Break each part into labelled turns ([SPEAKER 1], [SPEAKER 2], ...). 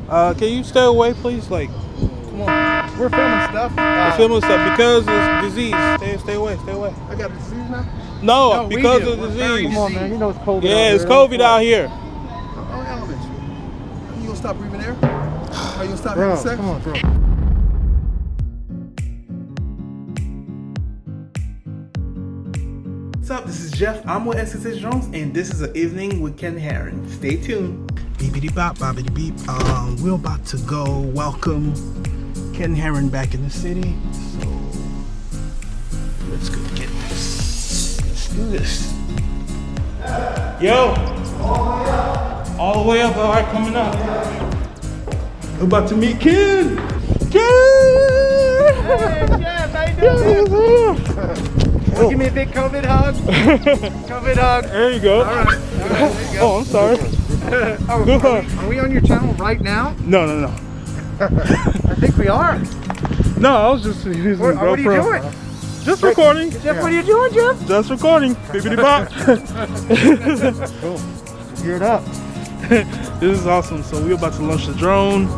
[SPEAKER 1] Can you stay away, please? Like, come on.
[SPEAKER 2] We're filming stuff.
[SPEAKER 1] We're filming stuff because it's disease. Stay away.
[SPEAKER 2] I got a disease now?
[SPEAKER 1] No, because of disease.
[SPEAKER 2] Come on, man. You know it's COVID.
[SPEAKER 1] Yeah, it's COVID out here.
[SPEAKER 2] Oh, elements. You gonna stop breathing air? Are you gonna stop having sex? Come on, bro.
[SPEAKER 1] What's up? This is Jeff. I'm with SSH Drones, and this is an evening with Ken Heron. Stay tuned. Beepity bop, bobbity beep. We're about to go welcome Ken Heron back in the city. So let's go get this. Let's do this. Yo, all the way up. All right, coming up. We're about to meet Ken.
[SPEAKER 2] Hey, Jeff, how you doing? Well, give me a big COVID hug. COVID hug.
[SPEAKER 1] There you go.
[SPEAKER 2] All right, there you go.
[SPEAKER 1] Oh, I'm sorry.
[SPEAKER 2] Are we on your channel right now?
[SPEAKER 1] No.
[SPEAKER 2] I think we are.
[SPEAKER 1] No, I was just using
[SPEAKER 2] What are you doing?
[SPEAKER 1] Just recording.
[SPEAKER 2] Jeff, what are you doing, Jeff?
[SPEAKER 1] Just recording. Bippity bop.
[SPEAKER 2] Cool. Geared up.
[SPEAKER 1] This is awesome. So we're about to launch the drone.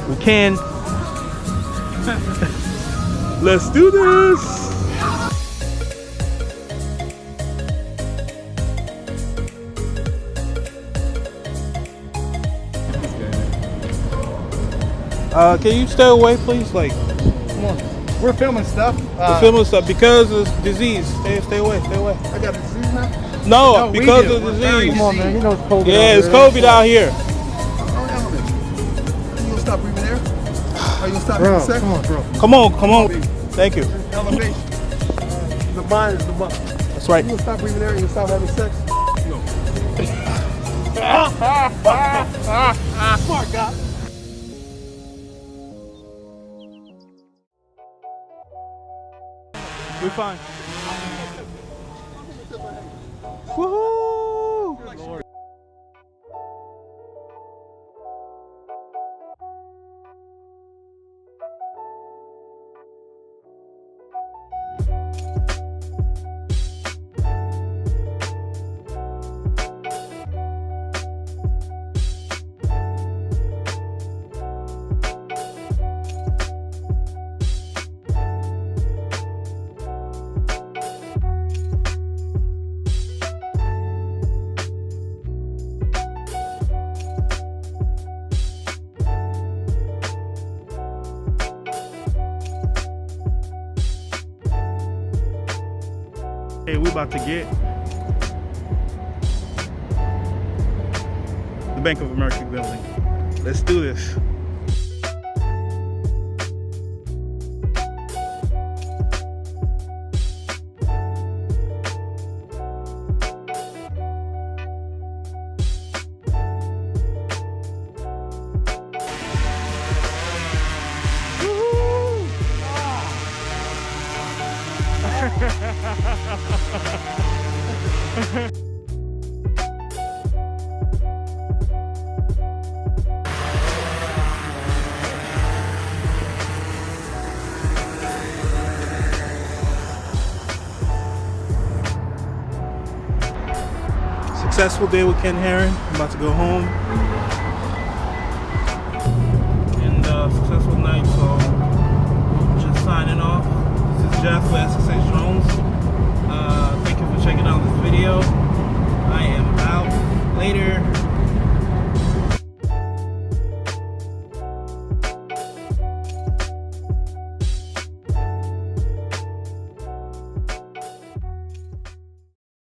[SPEAKER 1] We can. Let's do this. Can you stay away, please? Like, come on.
[SPEAKER 2] We're filming stuff.
[SPEAKER 1] We're filming stuff because it's disease. Stay away.
[SPEAKER 2] I got a disease now?
[SPEAKER 1] No, because of disease.
[SPEAKER 2] Come on, man. You know it's COVID.
[SPEAKER 1] Yeah, it's COVID out here.
[SPEAKER 2] Oh, elements. You gonna stop breathing air? Are you gonna stop having sex?
[SPEAKER 1] Come on. Thank you.
[SPEAKER 2] Elevation. The mind is the muscle.
[SPEAKER 1] That's right.
[SPEAKER 2] You gonna stop breathing air? You gonna stop having sex? No. Smart guy.
[SPEAKER 1] We're fine. Woohoo! Hey, we about to get the Bank of America building. Let's do this. Successful day with Ken Heron. I'm about to go home. And successful night, so just signing off. This is Jeff with SSH Drones. Thank you for checking out this video.